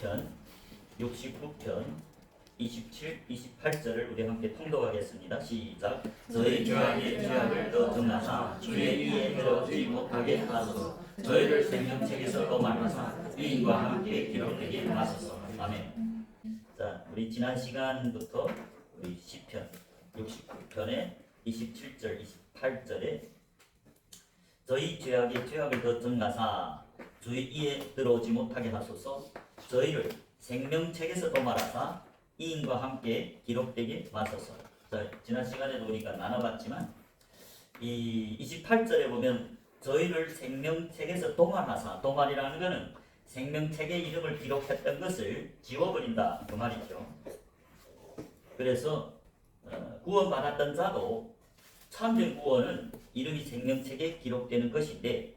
시편 69편 27, 28절을 우리 함께 통독하겠습니다. 시작. 저희 죄악의 죄악을 더 정하사 주의 이에 들어오지 못하게 하소서. 저희를 생명책에서 떠말하사 의인과 함께 기록되게 하소서. 아멘. 자, 우리 지난 시간부터 우리 시편 69편의 27절, 28절에 저희 죄악의 죄악을 더 정하사 주의 이에 들어오지 못하게 하소서. 저희를 생명책에서 도말하사 이인과 함께 기록되게 마소서. 자, 지난 시간에도 우리가 나눠봤지만 이 28절에 보면 저희를 생명책에서 도말하사, 도말이라는 것은 생명책의 이름을 기록했던 것을 지워버린다 그 말이죠. 그래서 구원받았던 자도 참된 구원은 이름이 생명책에 기록되는 것인데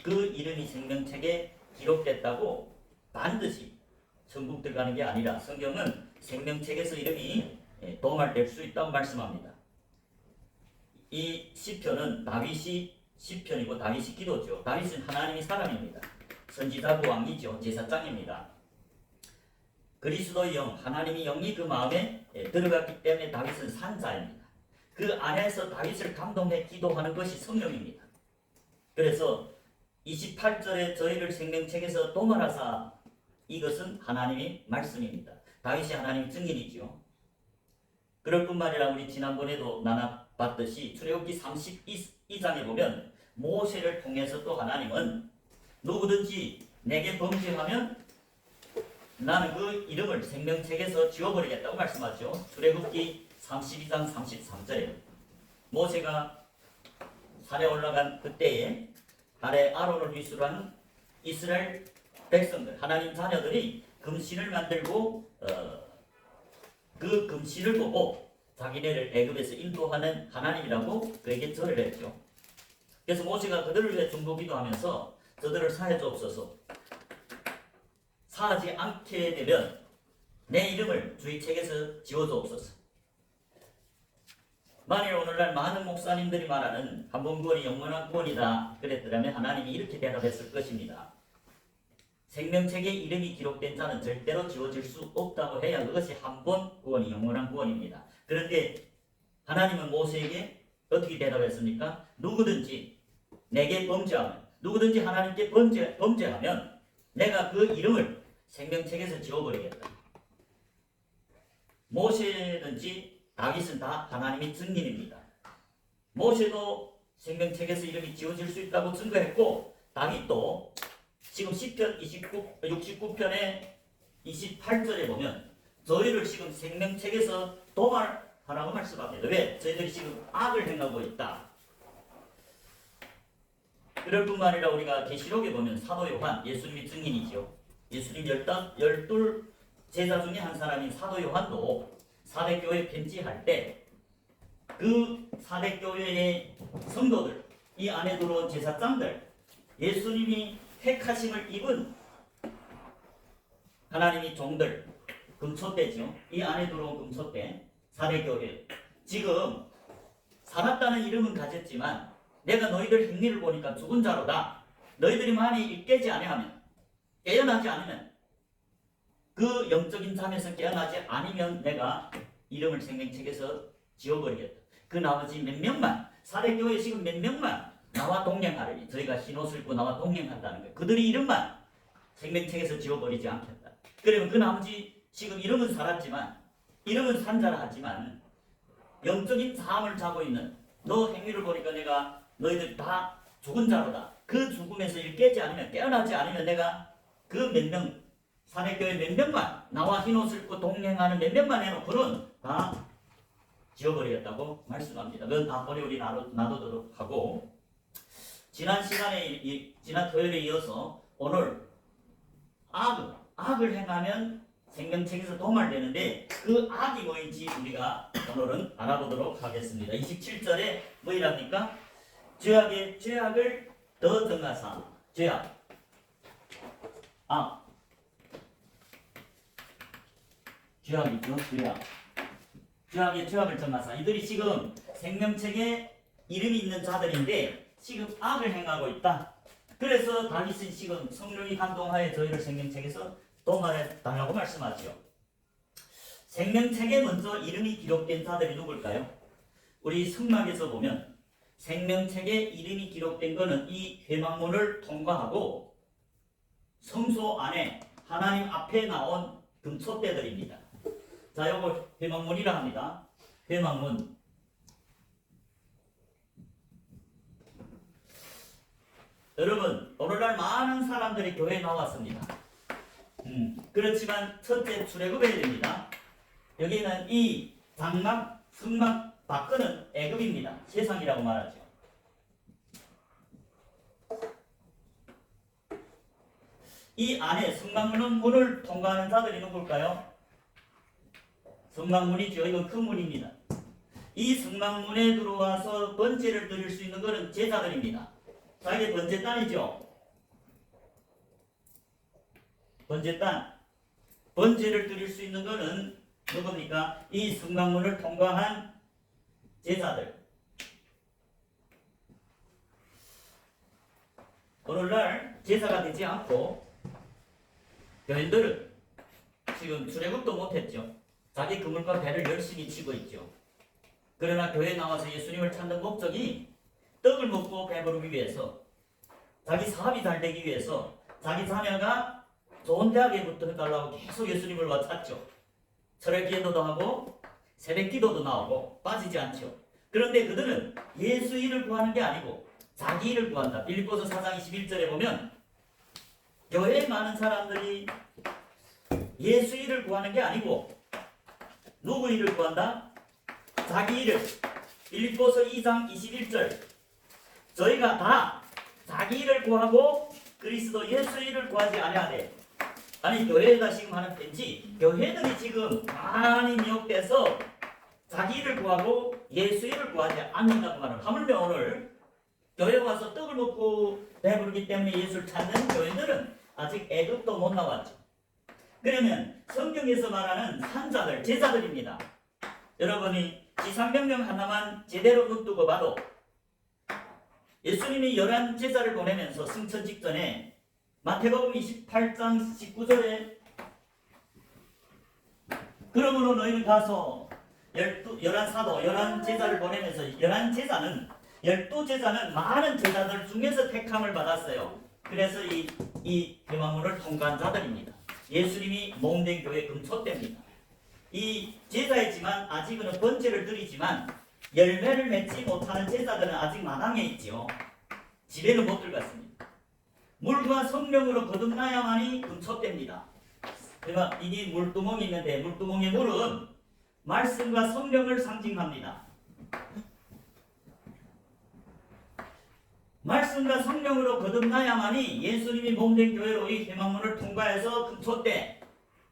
그 이름이 생명책에 기록됐다고 반드시 천국 들어가는 게 아니라 성경은 생명책에서 이름이 도말될 수 있다고 말씀합니다. 이 시편은 다윗이 시편이고 다윗이 기도죠. 다윗은 하나님의 사람입니다. 선지자고 왕이죠. 제사장입니다. 그리스도의 영, 하나님의 영이 그 마음에 들어갔기 때문에 다윗은 산자입니다. 그 안에서 다윗을 감동해 기도하는 것이 성령입니다. 그래서 28절에 저희를 생명책에서 도말하사, 이것은 하나님의 말씀입니다. 다윗이 하나님의 증인이죠. 그럴 뿐만 아니라 우리 지난번에도 나눠봤듯이 출애굽기 32장에 보면 모세를 통해서 또 하나님은 누구든지 내게 범죄하면 나는 그 이름을 생명책에서 지워버리겠다고 말씀하죠. 출애굽기 32장 33절에 모세가 산에 올라간 그때에 아래 아론을 위수로 한 이스라엘 백성들, 하나님 자녀들이 금신을 만들고 그 금신을 보고 자기네를 애굽에서 인도하는 하나님이라고 그에게 절을 했죠. 그래서 모세가 그들을 위해 중보기도 하면서 저들을 사해 주옵소서. 사하지 않게 되면 내 이름을 주의 책에서 지워 주옵소서. 만일 오늘날 많은 목사님들이 말하는 한번 구원이 영원한 구원이다 그랬더라면 하나님이 이렇게 대답했을 것입니다. 생명책에 이름이 기록된 자는 절대로 지워질 수 없다고 해야 그것이 한 번 구원이 영원한 구원입니다. 그런데 하나님은 모세에게 어떻게 대답했습니까? 누구든지 내게 범죄하면, 누구든지 하나님께 범죄하면 내가 그 이름을 생명책에서 지워버리겠다. 모세든지 다윗은 다 하나님의 증인입니다. 모세도 생명책에서 이름이 지워질 수 있다고 증거했고 다윗도 지금 시편 69편의 28절에 보면 저희를 지금 생명책에서 도말하라고 말씀합니다. 왜? 저희들이 지금 악을 행하고 있다. 그럴 뿐만 아니라 우리가 계시록에 보면 사도 요한, 예수님의 증인이죠. 예수님 12 제자 중에 한 사람인 사도 요한도 사대교회 편지할 때 그 사대교회의 성도들, 이 안에 들어온 제사장들, 예수님이 택하심을 입은 하나님의 종들, 금초대죠. 이 안에 들어온 금초대, 사대교회. 지금 살았다는 이름은 가졌지만 내가 너희들 행위를 보니까 죽은 자로다. 너희들이 만일 깨지 아니하면, 깨어나지 않으면, 그 영적인 잠에서 깨어나지 않으면 내가 이름을 생명책에서 지워버리겠다. 그 나머지 몇 명만, 사대교회 지금 몇 명만 나와 동행하려니, 저희가 흰옷을 입고 나와 동행한다는 거예요. 그들의 이름만 생명책에서 지워버리지 않겠다. 그러면 그 나머지 지금 이름은 살았지만, 이름은 산자라 하지만 영적인 잠을 자고 있는 너 행위를 보니까 내가 너희들 다 죽은 자로다. 그 죽음에서 깨지 않으면, 깨어나지 않으면 내가 그 몇 명, 사대교회 몇 명만, 나와 흰옷을 입고 동행하는 몇 명만 해놓고는 다 지워버리겠다고 말씀합니다. 그건 다 우리 놔두도록 하고, 지난 시간에, 지난 토요일에 이어서 오늘 악을 행하면 생명책에서 도말되는데 그 악이 뭐인지 우리가 오늘은 알아보도록 하겠습니다. 27절에 뭐이랍니까? 죄악의 죄악을 더 정하사. 죄악, 악, 죄악이죠. 죄악의 죄악을 정하사. 이들이 지금 생명책에 이름이 있는 자들인데 지금 악을 행하고 있다. 그래서 다윗은 지금 성령이 감동하여 저희를 생명책에서 도움해 달라고 말씀하죠. 생명책에 먼저 이름이 기록된 자들이 누굴까요? 우리 성막에서 보면 생명책에 이름이 기록된 것은 이 회막문을 통과하고 성소 안에 하나님 앞에 나온 금촛대들입니다. 자, 요거 회막문이라 합니다. 회막문. 여러분, 오늘날 많은 사람들이 교회에 나왔습니다. 그렇지만 첫째 출애굽해야 됩니다. 여기는 이 장막, 성막 밖은 애굽입니다. 세상이라고 말하죠. 이 안에 성막문 문을 통과하는 자들이 누굴까요? 성막문이죠. 이건 큰 문입니다. 이 성막문에 들어와서 번제를 드릴 수 있는 것은 제자들입니다. 자, 이게 번제단이죠. 번제단. 번제를 드릴 수 있는 것은 누굽니까? 이 성막문을 통과한 제자들. 오늘날 제사가 되지 않고 교인들은 지금 출애굽도 못했죠. 자기 그물과 배를 열심히 치고 있죠. 그러나 교회에 나와서 예수님을 찾는 목적이 떡을 먹고 배부르기 위해서, 자기 사업이 잘 되기 위해서, 자기 자녀가 좋은 대학에 붙어달라고 계속 예수님을 와 찾죠. 철회 기도도 하고 새벽 기도도 나오고 빠지지 않죠. 그런데 그들은 예수 일을 구하는 게 아니고 자기 일을 구한다. 빌립보서 4장 21절에 보면 교회에 많은 사람들이 예수 일을 구하는 게 아니고 누구 일을 구한다? 자기 일을. 빌립보서 2장 21절. 저희가 다 자기 일을 구하고 그리스도 예수 일을 구하지 아니하되. 아니, 교회에다 지금 하는 편지, 교회들이 지금 많이 미혹돼서 자기 일을 구하고 예수 일을 구하지 않는다고 말합니다. 하물며 오늘 교회 와서 떡을 먹고 배부르기 때문에 예수를 찾는 교회들은 아직 애굽도 못 나왔죠. 그러면 성경에서 말하는 산자들, 제자들입니다. 여러분이 지상명령 하나만 제대로 눈뜨고 봐도 예수님이 11제자를 보내면서 승천 직전에 마태복음 28장 19절에 그러므로 너희는 가서 11사도, 11제자를 보내면서 12제자는 많은 제자들 중에서 택함을 받았어요. 그래서 이 회막문을 통과한 자들입니다. 예수님이 몸된 교회 금촛대입니다. 이 제자이지만 아직은 번제를 드리지만 열매를 맺지 못하는 제자들은 아직 마당에 있지요. 집에는 못 들어갔습니다. 물과 성령으로 거듭나야만이 금촛대입니다. 이게 물두멍이 있는데 물두멍의 물은 말씀과 성령을 상징합니다. 말씀과 성령으로 거듭나야만이 예수님이 몸된 교회로 이 회막문을 통과해서 금촛대.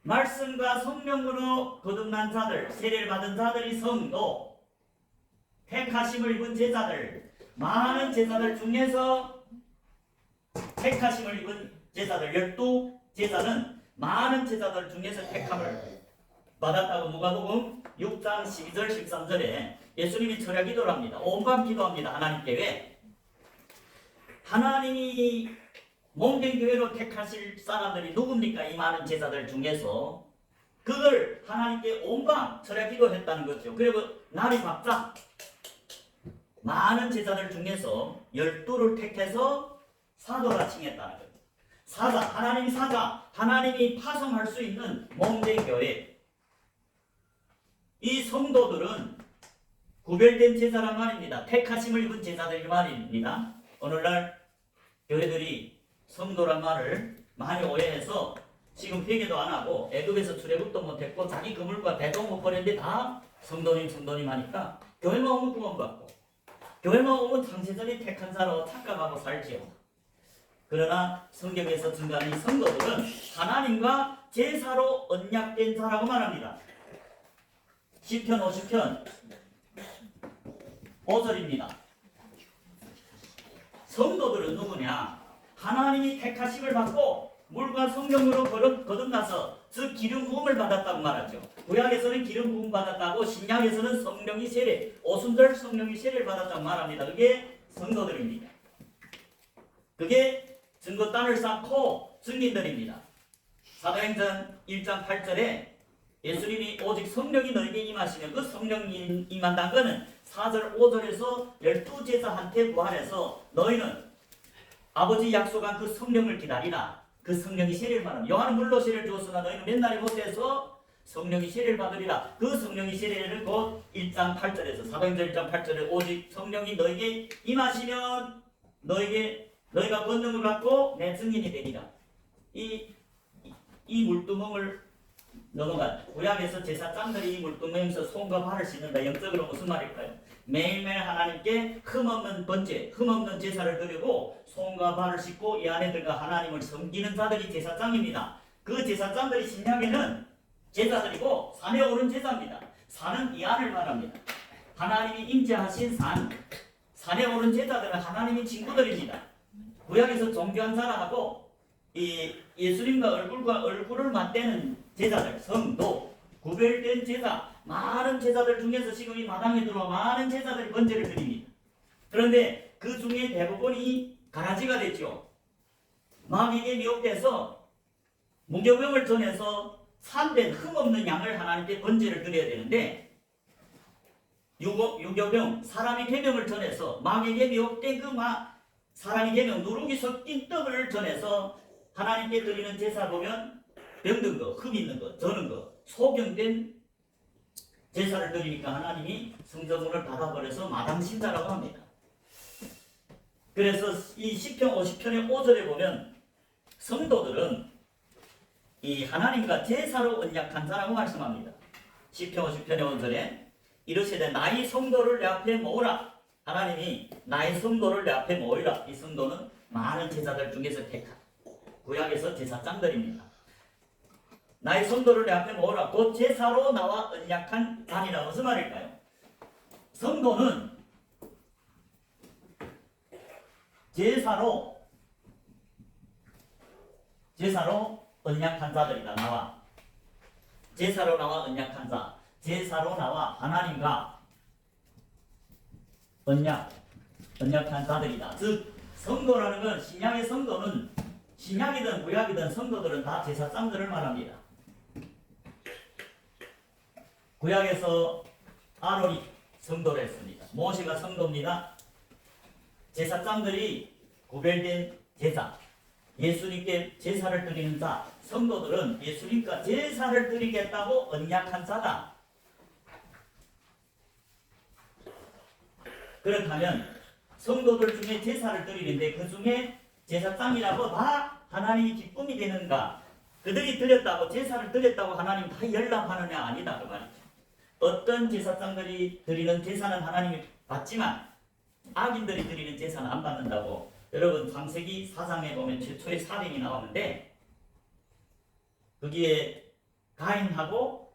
말씀과 성령으로 거듭난 자들, 세례를 받은 자들이 성도, 택하심을 입은 제자들, 많은 제자들 중에서 택하심을 입은 제자들, 12제자는 많은 제자들 중에서 택함을 받았다고 누가복음 6장 12절 13절에 예수님이 철야 기도를 합니다. 온밤 기도합니다. 하나님께. 왜? 하나님이 몸된 교회로 택하실 사람들이 누굽니까? 이 많은 제자들 중에서. 그걸 하나님께 온밤 철야 기도했다는 거죠. 그리고 날이 밝자 많은 제자들 중에서 12를 택해서 사도라 칭했다는 거죠. 사자, 하나님이 파송할 수 있는 몸된 교회. 이 성도들은 구별된 제자란 말입니다. 택하심을 입은 제자들 말입니다. 오늘날 교회들이 성도란 말을 많이 오해해서 지금 회개도 안 하고 애굽에서 출애굽도 못했고 자기 그물과 배도 못 버렸는데 다 성도님 하니까 교회만 오면 구원받고 교회만 오면 창세전이 택한 자로 착각하고 살지요. 그러나 성경에서 증거하는 이 성도들은 하나님과 제사로 언약된 자라고 말합니다. 시편 50편 5절입니다. 성도들은 누구냐? 하나님이 택하심을 받고 물과 성령으로 거듭나서 즉 기름 부음을 받았다고 말하죠. 구약에서는 기름 부음 받았다고, 신약에서는 성령이 세례, 오순절 성령이 세례를 받았다고 말합니다. 그게 성도들입니다. 그게 증거단을 쌓고 증인들입니다. 사도행전 1장 8절에 예수님이 오직 성령이 너에게 임하시면 그 성령이 임한다는 것은 4절 5절에서 12제자한테 부활해서 너희는 아버지 약속한 그 성령을 기다리라. 그 성령이 세례를 받으라. 요한은 물로 세례를 주었으나 너희는 맨날이 못해서 성령이 세례를 받으리라. 그 성령이 세례를 곧 1장 8절에서 사도행전 1장 8절에 오직 성령이 너에게 임하시면 너희가 권능을 받고 내 증인이 되리라. 이 물두멍을 넘어간 구약에서 제사장들이 이 물두멍에서 손과 발을 씻는다. 영적으로 무슨 말일까요? 매일매일 하나님께 흠없는 번제, 흠없는 제사를 드리고 손과 발을 씻고 이 안에 들어가 하나님을 섬기는 자들이 제사장입니다. 그 제사장들이 신약에는 제사들이고 산에 오른 제사입니다. 산은 이 안을 말합니다. 하나님이 임재하신 산에 오른 제사들은 하나님의 친구들입니다. 구약에서 종교한 사람하고 이 예수님과 얼굴을 맞대는 제자들, 성도, 구별된 제자, 많은 제자들 중에서 지금 이 마당에 들어와 많은 제자들이 번제를 드립니다. 그런데 그 중에 대부분이 가라지가 됐죠. 마귀에게 미혹돼서 무교병을 전해서 산된 흠없는 양을 하나님께 번제를 드려야 되는데 유교병, 사람의 계명을 전해서 마귀에게 미혹된 그 사람의 계명, 누룩이 섞인 떡을 전해서 하나님께 드리는 제사 보면 병든 거, 흠 있는 거, 저는 거, 소경된 제사를 드리니까 하나님이 성전문을 닫아버려서 마당신자라고 합니다. 그래서 이 시편 50편의 5절에 보면 성도들은 이 하나님과 제사로 언약한 자라고 말씀합니다. 시편 50편의 5절에 이르시되 나의 성도를 내 앞에 모으라. 하나님이 나의 성도를 내 앞에 모으라. 이 성도는 많은 제사들 중에서 택한 구약에서 제사장들입니다. 나의 성도를 내 앞에 모으라. 곧 제사로 나와 언약한 자니라. 무슨 말일까요? 성도는 제사로 언약한 자들이다. 제사로 나와 언약한 자, 제사로 나와 하나님과 언약한 자들이다. 즉 성도라는 건 신약의 성도는 신약이든 구약이든 성도들은 다 제사장들을 말합니다. 구약에서 아론이 성도를 했습니다. 모세가 성도입니다. 제사장들이 구별된 제사, 예수님께 제사를 드리는 자, 성도들은 예수님과 제사를 드리겠다고 언약한 자다. 그렇다면 성도들 중에 제사를 드리는데 그 중에 제사장이라고 다 하나님이 기쁨이 되는가? 그들이 드렸다고 제사를 드렸다고 하나님 다 열납하느냐? 아니다 그 말이죠. 어떤 제사장들이 드리는 제사는 하나님이 받지만 악인들이 드리는 제사는 안 받는다고. 여러분 창세기 4장에 보면 최초의 살인이 나오는데 거기에 가인하고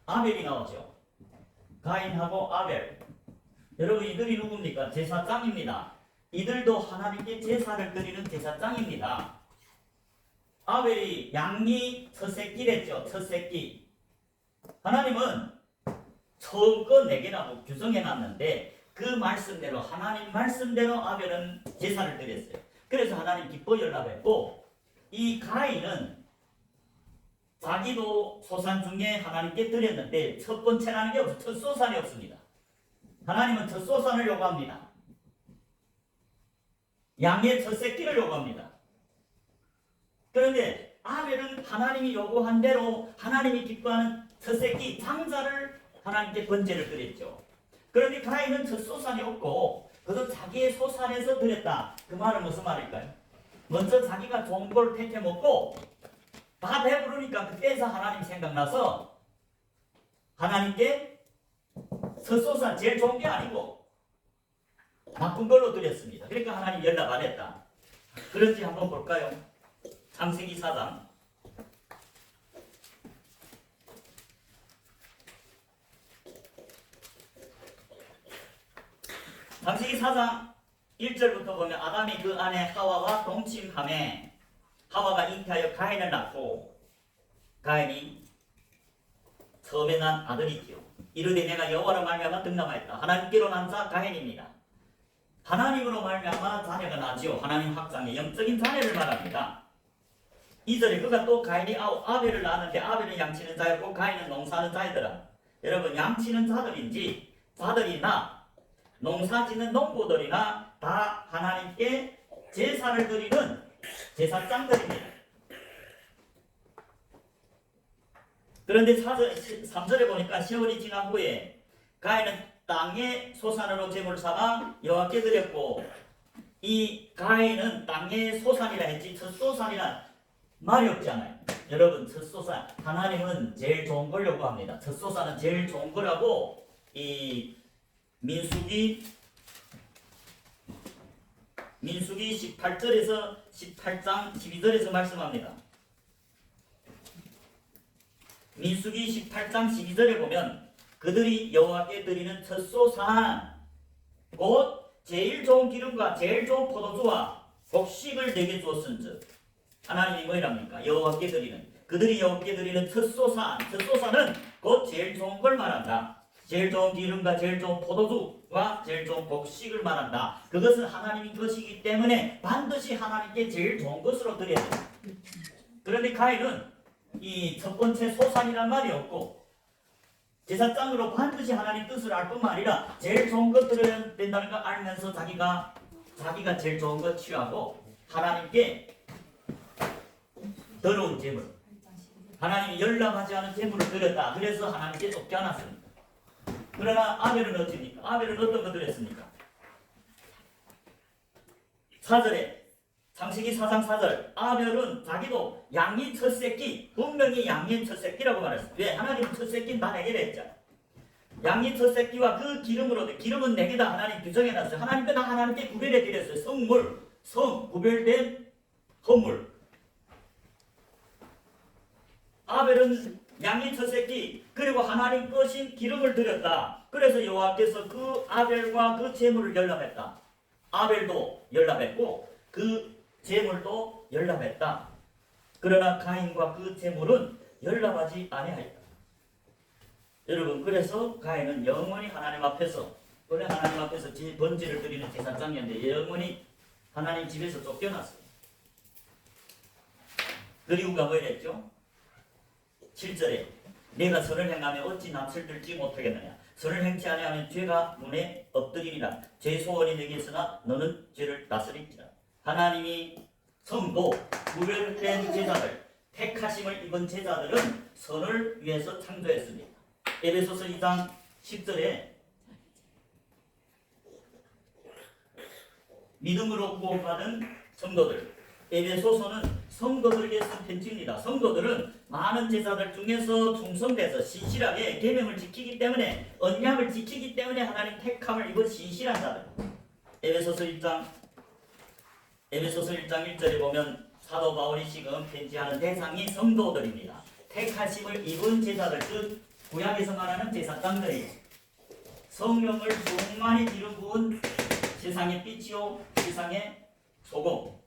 아벨이 나오죠. 가인하고 아벨. 여러분 이들이 누굽니까? 제사장입니다. 이들도 하나님께 제사를 드리는 제사장입니다. 아벨이 양이 첫 새끼랬죠. 첫 새끼. 하나님은 처음 거 4개라고 규정해놨는데 그 말씀대로 하나님 말씀대로 아벨은 제사를 드렸어요. 그래서 하나님 기뻐 연락했고 이 가인은 자기도 소산 중에 하나님께 드렸는데 첫 번째라는 게 없어요. 첫 소산이 없습니다. 하나님은 첫 소산을 요구합니다. 양의 첫 새끼를 요구합니다. 그런데 아벨은 하나님이 요구한 대로 하나님이 기뻐하는 첫 새끼 장자를 하나님께 번제를 드렸죠. 그런데 가인은 첫 소산이 없고 그도 자기의 소산에서 드렸다. 그 말은 무슨 말일까요? 먼저 자기가 좋은 걸 택해 먹고 다 배부르니까 그때서 하나님 생각나서 하나님께 첫 소산 제일 좋은 게 아니고 나쁜 걸로 드렸습니다. 그러니까 하나님 연락 안 했다. 그런지 한번 볼까요? 창세기 4장 창세기 4장 1절부터 보면 아담이 그 아내 하와와 동침하매 하와가 잉태하여 가인을 낳고 가인이 처음에 난 아들이지요. 이르되 내가 여호와로 말미암아 득남하였다. 하나님께로 난 자 가인입니다. 하나님으로 말미암아 자녀가 나지요. 하나님 확장의 영적인 자녀를 말합니다. 2절에 그가 또 가인이 아벨을 낳았는데 아벨은 양치는 자였고 가인은 농사하는 자이더라. 여러분 양치는 자들인지 자들이나 농사짓는 농부들이나 다 하나님께 제사를 드리는 제사장들입니다. 그런데 3절에 보니까 세월이 지난 후에 가인은 땅의 소산으로 제물을 삼아 여호와께 드렸고, 이 가인은 땅의 소산이라 했지 첫 소산이란 말이 없잖아요. 여러분 첫 소산 하나님은 제일 좋은 걸 요구합니다. 첫 소산은 제일 좋은 거라고 이 민수기 18절에서 18장 12절에서 말씀합니다. 민수기 18장 12절에 보면 그들이 여호와께 드리는 첫소산 곧 제일 좋은 기름과 제일 좋은 포도주와 곡식을 내게 주었은즉, 하나님이 뭐랍니까? 여호와께 드리는, 그들이 여호와께 드리는 첫소산은 곧 제일 좋은 걸 말한다. 제일 좋은 기름과 제일 좋은 포도주와 제일 좋은 곡식을 말한다. 그것은 하나님의 것이기 때문에 반드시 하나님께 제일 좋은 것으로 드려야 된다. 그런데 가인은 이 첫 번째 소산이란 말이 없고 제사장으로 반드시 하나님 뜻을 알 뿐만 아니라 제일 좋은 것 드려야 된다는 걸 알면서 자기가 제일 좋은 것 취하고 하나님께 더러운 제물, 하나님이 열람하지 않은 제물을 드렸다. 그래서 하나님께 쫓겨났습니다. 그러나 아벨은 어떻습니까? 아벨은 어떤 것 드렸습니까? 4절에 창세기 4장 4절 아벨은 자기도 양이 첫 새끼, 분명히 양이 첫 새끼라고 말했어요. 왜? 하나님은 첫 새끼는 다 내게 했잖아요. 양이 첫 새끼와 그 기름으로, 기름은 내게다 하나님 규정해놨어요. 하나님께 다 하나님께 구별해 드렸어요. 성 구별된 헌물. 아벨은 양이 첫 새끼 그리고 하나님 것인 기름을 드렸다. 그래서 여호와께서 그 아벨과 그 제물을 열람했다. 아벨도 열람했고 그 제물도 열람했다. 그러나 가인과 그 제물은 열람하지 아니하였다. 여러분 그래서 가인은 영원히 하나님 앞에서, 원래 하나님 앞에서 번제를 드리는 제사장이었는데 영원히 하나님 집에서 쫓겨났어요. 그 이유가 뭐였죠? 7절에 내가 선을 행하며 어찌 낯을 들지 못하겠느냐. 선을 행치 아니하면 죄가 눈에 엎드리리라. 죄 소원이 내게 있으나 너는 죄를 다스리리라. 하나님이 성도, 구별된 제자들, 택하심을 입은 제자들은 선을 위해서 창조했습니다. 에베소서 2장 10절에 믿음으로 구원받은 성도들, 에베소서는 성도들에게 쓴 편지입니다. 성도들은 많은 제자들 중에서 충성돼서 신실하게 계명을 지키기 때문에, 언약을 지키기 때문에 하나님 택함을 입은 신실한 자들. 에베소서 1장 1절에 보면 사도 바울이 지금 편지하는 대상이 성도들입니다. 택하심을 입은 제자들, 즉 구약에서 말하는 제사장들이 성령을 충만히 기름 부은 세상의 빛이요 세상의 소금.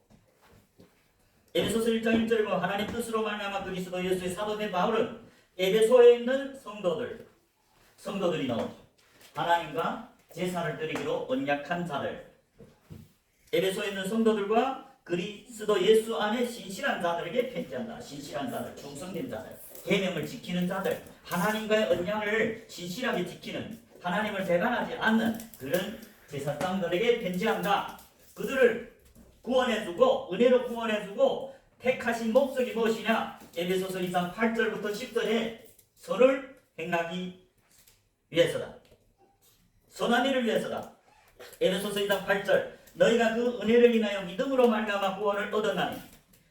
에베소서 1장 1절에 보면 하나님 뜻으로 말미암아 그리스도 예수의 사도된 바울은 에베소에 있는 성도들이 나오죠. 하나님과 제사를 드리기로 언약한 자들, 에베소에 있는 성도들과 그리스도 예수 안에 신실한 자들에게 편지한다. 신실한 자들, 충성된 자들, 계명을 지키는 자들, 하나님과의 언약을 신실하게 지키는, 하나님을 배반하지 않는 그런 제사장들에게 편지한다. 그들을 구원해주고 은혜로 구원해주고 택하신 목적이 무엇이냐? 에베소서 2장 8절부터 10절에 선을 행하기 위해서다. 선한 일을 위해서다. 에베소서 2장 8절 너희가 그 은혜를 인하여 믿음으로 말미암아 구원을 얻었나니,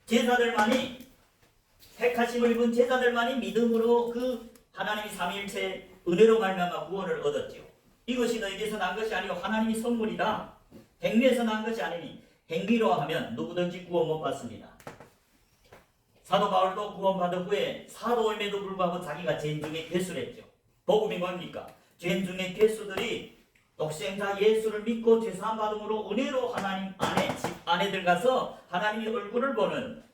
제자들만이, 택하심을 입은 제자들만이 믿음으로 그 하나님이 삼위일체 은혜로 말미암아 구원을 얻었지요. 이것이 너희에게서 난 것이 아니요 하나님이 선물이다. 행위에서 난 것이 아니니 행위로 하면 누구든지 구원 못 받습니다. 사도 바울도 구원받은 후에 사도임에도 불구하고 자기가 죄인 중에 괴수를 했죠. 복음이 뭡니까? 죄인 중에 괴수들이 독생자 예수를 믿고 죄사함 받음으로 은혜로 하나님 안에 들어가서 하나님의 얼굴을 보는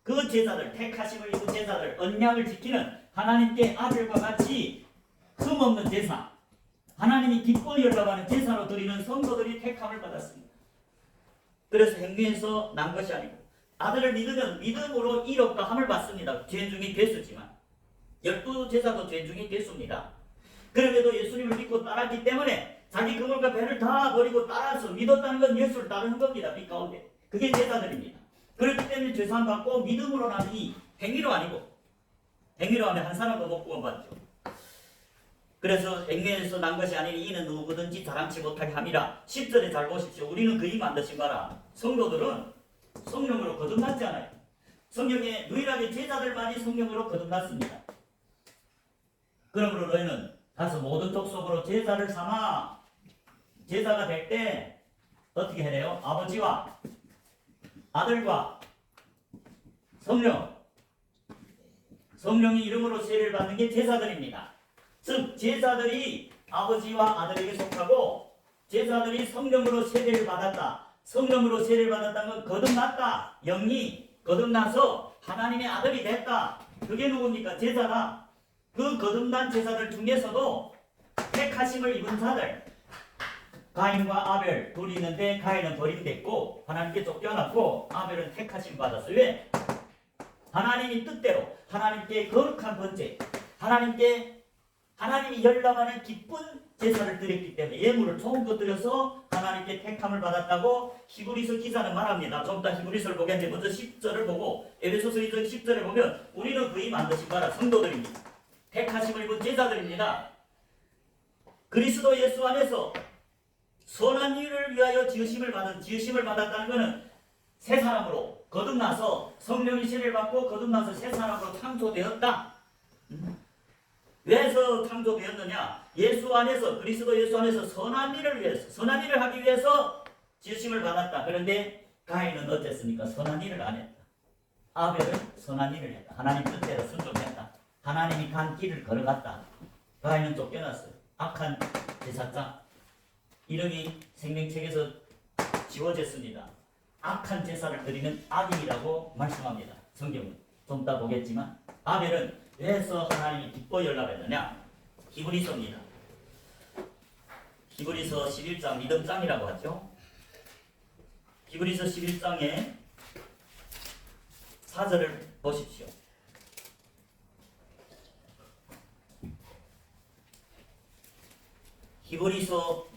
그 제자들, 택하심을 입은 제자들, 언약을 지키는, 하나님께 아들과 같이 흠없는 제사, 하나님이 기뻐 열람하는 제사로 드리는 성도들이 택함을 받았습니다. 그래서 행위에서 난 것이 아니고 아들을 믿으면 믿음으로 이롭다 함을 받습니다. 죄 중에 괴수지만 12제사도 죄 중에 괴수입니다. 그럼에도 예수님을 믿고 따랐기 때문에 자기 그물과 배를 다 버리고 따라서 믿었다는 건 예수를 따르는 겁니다. 빛 가운데. 그게 제사들입니다. 그렇기 때문에 죄사함 받고 믿음으로 난 이 행위로 아니고, 행위로 하면 한 사람도 못 구원받죠. 그래서 행위에서 난 것이 아니니 이는 누구든지 자랑치 못하게 함이라. 10절에 잘 보십시오. 우리는 그이 만드신 바라. 성도들은 성령으로 거듭났잖아요. 성령에 유일하게 제자들만이 성령으로 거듭났습니다. 그러므로 너희는 가서 모든 족속으로 제자를 삼아. 제자가 될 때 어떻게 해야 돼요? 아버지와 아들과 성령이 이름으로 세례를 받는 게 제자들입니다. 즉 제자들이 아버지와 아들에게 속하고 제자들이 성령으로 세례를 받았다. 성령으로 세례를 받았다는 건 거듭났다. 영이 거듭나서 하나님의 아들이 됐다. 그게 누굽니까? 제자다. 그 거듭난 제자들 중에서도 택하심을 입은 자들, 가인과 아벨 둘이 있는데 가인은 버림됐고 하나님께 쫓겨났고 아벨은 택하심 받았어요. 왜? 하나님이 뜻대로 하나님께 거룩한 번제, 하나님이 열람하는 기쁜 제사를 드렸기 때문에 예물을 좋은 것 드려서 하나님께 택함을 받았다고 히브리서 기자는 말합니다. 좀 이따 히브리서를 보겠는데 먼저 10절을 보고 에베소서 2장 10절을 보면 우리는 그의 만드신 바라 성도들입니다. 택하심을 입은 제자들입니다. 그리스도 예수 안에서 선한 일을 위하여 지으심을 받았다는 것은 새 사람으로 거듭나서 성령의 세례를 받고 거듭나서 새 사람으로 창조되었다. 왜서 창조되었느냐? 예수 안에서, 그리스도 예수 안에서 선한 일을 위해서, 선한 일을 하기 위해서 지으심을 받았다. 그런데 가인은 어땠습니까? 선한 일을 안 했다. 아벨은 선한 일을 했다. 하나님 뜻대로 순종했다. 하나님이 간 길을 걸어갔다. 가인은 쫓겨났어요. 악한 제사장. 이름이 생명책에서 지워졌습니다. 악한 제사를 드리는 악인이라고 말씀합니다. 성경은 좀 이따 보겠지만 아벨은 왜서 하나님이 기뻐 연락했느냐? 히브리서입니다. 히브리서 11장 믿음장이라고 하죠. 히브리서 11장에 4절을 보십시오. 히브리서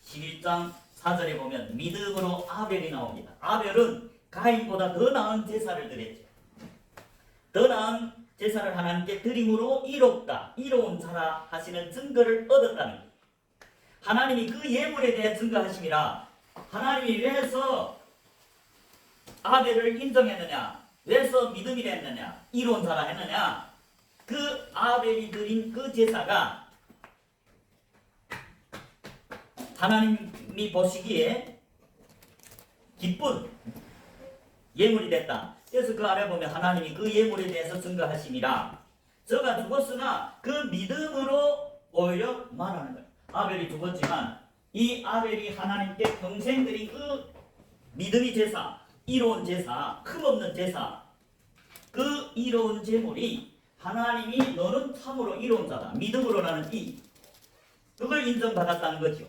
11장 4절에 보면 믿음으로 아벨이 나옵니다. 아벨은 가인보다 더 나은 제사를 드렸죠. 더 나은 제사를 하나님께 드림으로 이롭다, 이로운 자라 하시는 증거를 얻었다는 것. 하나님이 그 예물에 대해 증거하심이라. 하나님이 왜서 아벨을 인정했느냐? 왜서 믿음이 됐느냐? 이로운 자라 했느냐? 그 아벨이 드린 그 제사가 하나님이 보시기에 기쁜 예물이 됐다. 그래서 그 아래 보면 하나님이 그 예물에 대해서 증거하심이라. 저가 죽었으나 그 믿음으로 오히려 말하는 거예요. 아벨이 죽었지만 이 아벨이 하나님께 평생 드린 그 믿음의 제사, 이로운 제사, 흠없는 제사, 그 이로운 제물이 하나님이 너는 참으로 이로운 자다. 믿음으로 나는 이. 그걸 인정받았다는 거죠.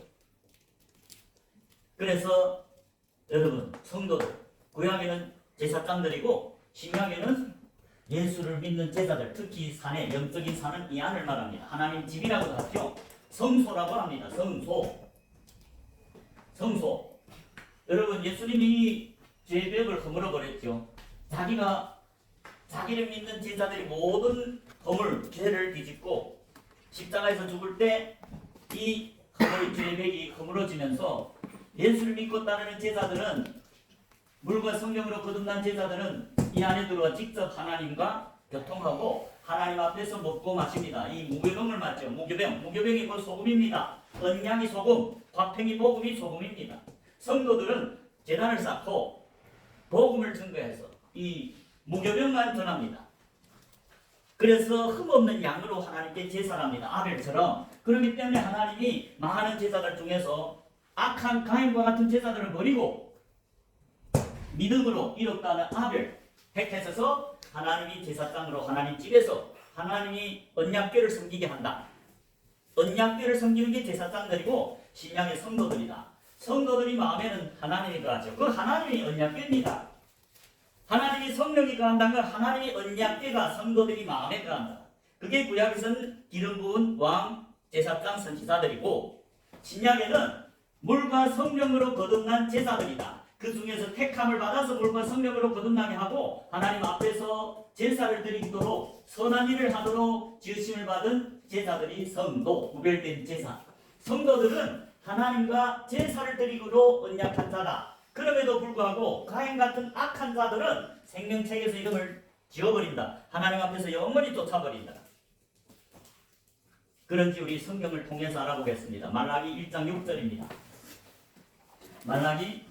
그래서 여러분 성도들, 구약에는 제사장들이고 신약에는 예수를 믿는 제자들, 특히 산에 영적인 산은 이 안을 말합니다. 하나님 집이라고도 하죠. 성소라고 합니다. 성소. 여러분 예수님이 죄벽을 허물어 버렸죠. 자기를 믿는 제자들이 모든 허물, 죄를 뒤집고 십자가에서 죽을 때 이 죄벽이 허물어지면서 예수를 믿고 따르는 제자들은, 물과 성령으로 거듭난 제자들은 이 안에 들어와 직접 하나님과 교통하고 하나님 앞에서 먹고 마십니다. 이 무교병을 맞죠. 무교병이 곧 소금입니다. 언양이 소금, 화평이 복음이 소금입니다. 성도들은 제단을 쌓고 복음을 증거해서 이 무교병만 전합니다. 그래서 흠없는 양으로 하나님께 제사를 합니다. 아벨처럼. 그렇기 때문에 하나님이 많은 제사들 중에서 악한 가인과 같은 제사들을 버리고 믿음으로 이롭다는 아벨 택해서 하나님이 제사장으로 하나님 집에서 하나님이 언약궤를 섬기게 한다. 언약궤를 섬기는 게 제사장들이고 신약의 성도들이다. 성도들이 마음에는 하나님이 거하죠. 그 하나님이 언약궤입니다. 하나님이 성령이 거한다는 건 하나님이 언약궤가 성도들이 마음에 거한다. 그게 구약에서는 기름 부은 왕, 제사장, 선지자들이고 신약에는 물과 성령으로 거듭난 제사들이다. 그 중에서 택함을 받아서 물과 성령으로 거듭나게 하고 하나님 앞에서 제사를 드리도록 선한 일을 하도록 지으심을 받은 제사들이 성도, 구별된 제사. 성도들은 하나님과 제사를 드리고도 언약한 자다. 그럼에도 불구하고 가인 같은 악한 자들은 생명책에서 이름을 지워버린다. 하나님 앞에서 영원히 쫓아버린다. 그런지 우리 성경을 통해서 알아보겠습니다. 말라기 1장 6절입니다. 말라기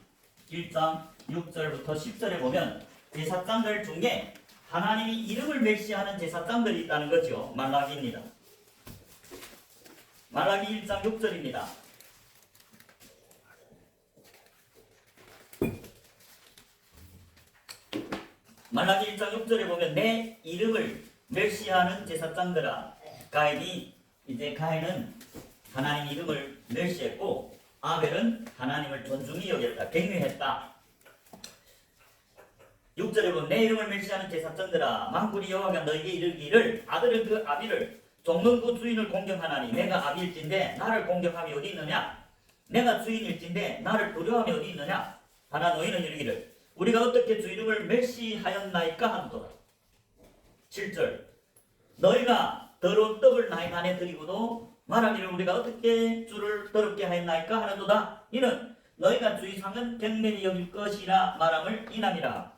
1장 6절부터 10절에 보면 제사장들 중에 하나님이 이름을 멸시하는 제사장들이 있다는 거죠. 말라기입니다. 말라기 1장 6절입니다. 말라기 1장 6절에 보면 내 이름을 멸시하는 제사장들아. 가인은 하나님 이름을 멸시했고 아벨은 하나님을 존중히 여겼다. 경외했다. 6절에 보면 내 이름을 멸시하는 제사장들아 만군의 여호와가 너에게 이르기를 아들은 그 아비를 종는 그 주인을 공경하나니 내가 아비일진데 나를 공경함이 어디 있느냐? 내가 주인일진데 나를 두려워함이 어디 있느냐? 하나 너희는 이르기를 우리가 어떻게 주 이름을 멸시하였나이까 하도다. 7절 너희가 더러운 떡을 나의 단에 드리고도 말하기를 우리가 어떻게 주를 더럽게 하였나이까 하는도다. 이는 너희가 주의 상은 경멸히 여길 것이라 말함을 인함이라.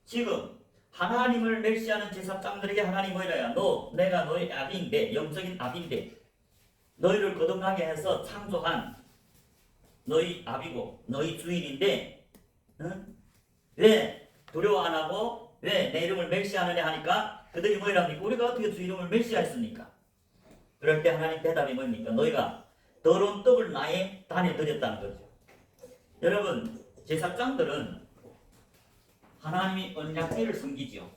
지금 하나님을 멸시하는 제사장들에게 하나님 뭐이라야 내가 너희 아비인데 영적인 아비인데 너희를 거듭나게 해서 창조한 너희 아비고 너희 주인인데 왜 두려워 안 하고 왜 내 이름을 멸시하느냐 하니까 그들이 뭐이랍니까? 우리가 어떻게 주 이름을 멸시했습니까? 그럴 때 하나님 대답이 뭡니까? 너희가 더러운 떡을 나의 단에 드렸다는 거죠. 여러분 제사장들은 하나님이 언약궤를 섬기지요.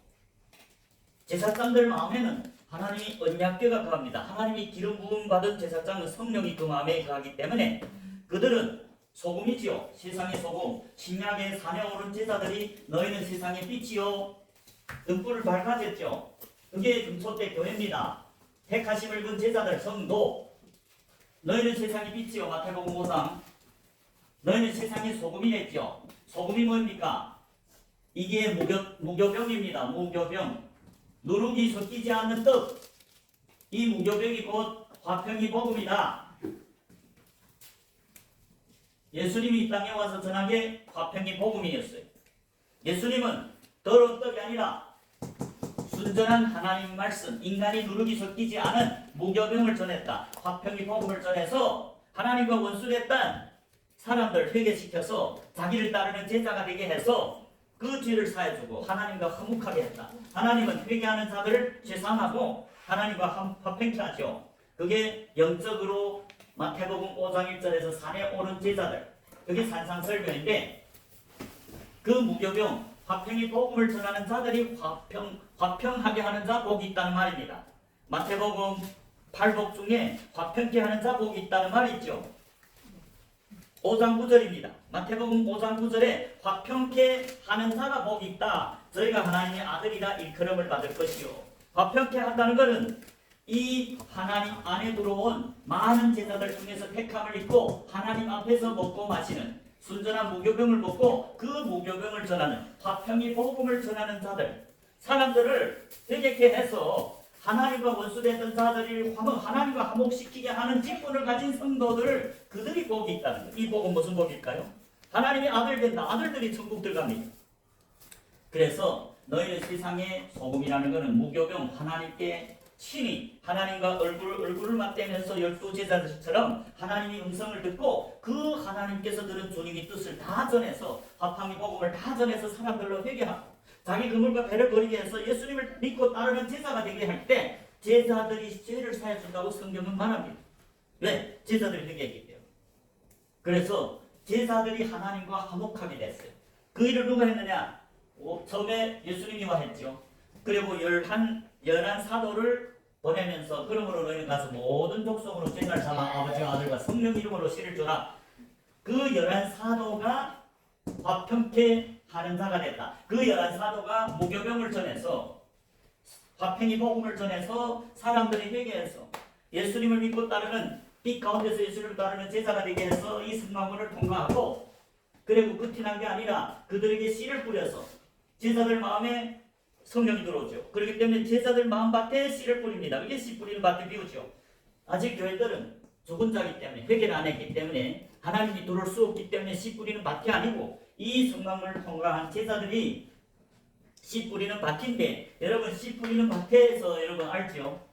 제사장들 마음에는 하나님이 언약궤가 거합니다. 하나님이 기름 부음 받은 제사장은 성령이 그 마음에 거하기 때문에 그들은 소금이지요. 세상의 소금. 신약의 산에 오른 제사들이 너희는 세상의 빛이요 등불을 밝아졌죠. 그게 금초대 교회입니다. 택하심을 본 제자들 성도. 너희는 세상의 빛이요 마태복음 5장. 너희는 세상의 소금이 됐죠. 소금이 뭡니까? 이게 무교병입니다. 무교병. 누룩이 섞이지 않는 떡. 이 무교병이 곧 화평이 복음이다. 예수님이 이 땅에 와서 전한 게 화평이 복음이었어요. 예수님은 더러운 떡이 아니라 순전한 하나님 말씀, 인간이 누룩이 섞이지 않은 무교병을 전했다. 화평이 복음을 전해서 하나님과 원수됐던 사람들 회개시켜서 자기를 따르는 제자가 되게 해서 그 죄를 사해주고 하나님과 화목하게 했다. 하나님은 회개하는 자들을 죄사하고 하나님과 화평케 하죠. 그게 영적으로 마태복음 5장 1절에서 산에 오른 제자들. 그게 산상설교인데 그 무교병 화평이 복음을 전하는 자들이 화평하게 하는 자 복이 있다는 말입니다. 마태복음 8복 중에 화평케 하는 자 복이 있다는 말이 있죠. 5장 9절입니다. 마태복음 5장 9절에 화평케 하는 자가 복이 있다. 저희가 하나님의 아들이라 일컬음을 받을 것이요. 화평케 한다는 것은 이 하나님 안에 들어온 많은 제자들 중에서 택함을 입고 하나님 앞에서 먹고 마시는 순전한 무교병을 먹고 그 무교병을 전하는 화평이 복음을 전하는 자들 사람들을 회개케 해서 하나님과 원수됐던 자들이 하나님과 화목시키게 하는 직분을 가진 성도들을 그들이 복이 있다는 거예요. 이 복은 무슨 복일까요? 하나님의 아들 된다. 아들들이 천국 들어갑니다. 그래서 너희는 세상의 소금이라는 것은 무교병 하나님께 친히 하나님과 얼굴을 맞대면서 12제자들처럼 하나님의 음성을 듣고 그 하나님께서 들은 주님의 뜻을 다 전해서 화평의 복음을 다 전해서 사람들로 회개하고 자기 그물과 배를 버리게 해서 예수님을 믿고 따르는 제자가 되게 할 때 제자들이 죄를 사해준다고 성경은 말합니다. 왜? 제자들이 회개했기 때문에. 그래서 제자들이 하나님과 화목하게 됐어요. 그 일을 누가 했느냐? 처음에 예수님이 와 했죠. 그리고 열한 사도를 보내면서 그러므로 너희는 가서 모든 족속으로 제자를 삼아 아버지와 아들과 성령 이름으로 씨를 줘라. 그 11 사도가 화평케 하는 자가 됐다. 그 열한 사도가 무교병을 전해서 화평이 복음을 전해서 사람들이 회개해서 예수님을 믿고 따르는 빛 가운데서 예수님을 따르는 제자가 되게 해서 이 승마군을 통과하고, 그리고 끝이 난 게 아니라 그들에게 씨를 뿌려서 제자들 마음에 성령이 들어오죠. 그렇기 때문에 제자들 마음밭에 씨를 뿌립니다. 이게 씨 뿌리는 밭을 비우죠. 아직 교회들은 죽은 자이기 때문에 회개를 안 했기 때문에 하나님이 들어올 수 없기 때문에 씨 뿌리는 밭이 아니고 이 성막을 통과한 제자들이 씨 뿌리는 밭인데, 여러분 씨 뿌리는 밭에서 여러분 알죠?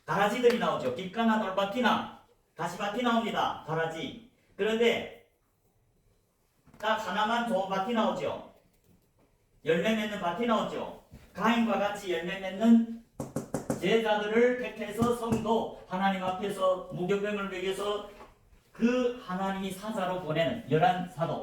가라지들이 나오죠. 깃가나 돌밭이나 가시밭이 나옵니다. 가라지. 그런데 딱 하나만 좋은 밭이 나오죠. 열매 맺는 밭이 나오죠. 가인과 같이 열매 맺는 제자들을 택해서 성도 하나님 앞에서 무교병을 먹여서 그 하나님이 사자로 보내는 열한 사도.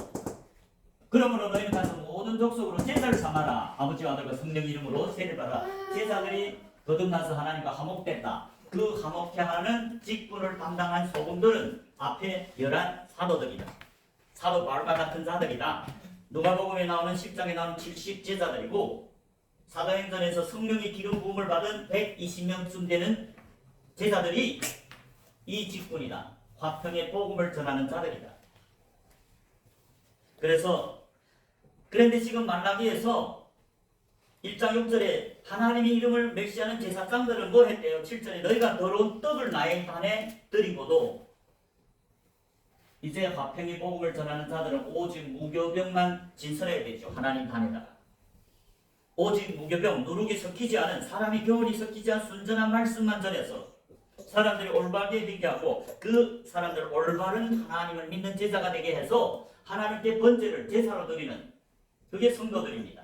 그러므로 너희는 가서 모든 족속으로 제자를 삼아라. 아버지와 아들과 성령 이름으로 세례 받아. 제자들이 거듭나서 하나님과 화목됐다. 그 화목케 하는 직분을 담당한 소금들은 앞에 열한 사도들이다. 사도 바울과 같은 자들이다. 누가복음에 나오는 10장에 나오는 70 제자들이고, 사도행전에서 성령의 기름 부음을 받은 120명쯤 되는 제자들이 이 직분이다. 화평의 복음을 전하는 자들이다. 그런데 지금 말라기에서 1장 6절에 하나님의 이름을 맹세하는 제사장들은 뭐 했대요? 7절에 너희가 더러운 떡을 나의 단에 드리고도, 이제 화평의 복음을 전하는 자들은 오직 무교병만 진설해야 되죠. 하나님 단에다가 오직 무교병, 누룩이 섞이지 않은, 사람이 교훈이 섞이지 않은 순전한 말씀만 전해서 사람들이 올바르게 되게 하고, 그 사람들 올바른 하나님을 믿는 제자가 되게 해서 하나님께 번제를 제사로 드리는, 그게 성도들입니다.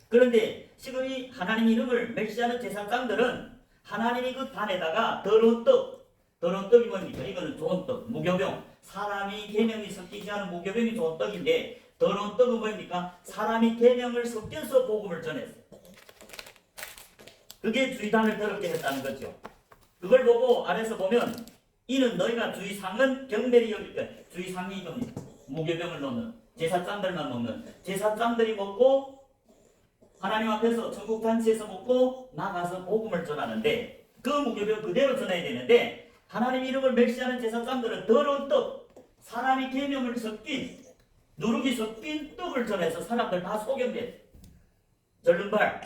그런데 지금 이 하나님 이름을 맹세하는 제사장들은 하나님이 그 단에다가 더러운 떡이 뭡니까? 이거는 좋은 떡, 무교병. 사람이 계명이 섞이지 않은 무교병이 좋은 떡인데, 더러운 떡은 뭡니까? 사람이 계명을 섞여서 복음을 전했어요. 그게 주의단을 더럽게 했다는 거죠. 그걸 보고 아래서 보면, 이는 너희가 주의상은 경멸이 여기니까, 주의상이 이겁니다. 무교병을 넣는 제사장들만 먹는, 제사장들이 먹고 하나님 앞에서 천국 잔치에서 먹고 나가서 복음을 전하는데, 그 무교병 그대로 전해야 되는데, 하나님 이름을 맹세하는 제사장들은 더러운 떡, 사람이 계명을 섞인, 누룩이 섞인 떡을 전해서 사람들 다 속였대. 절름발,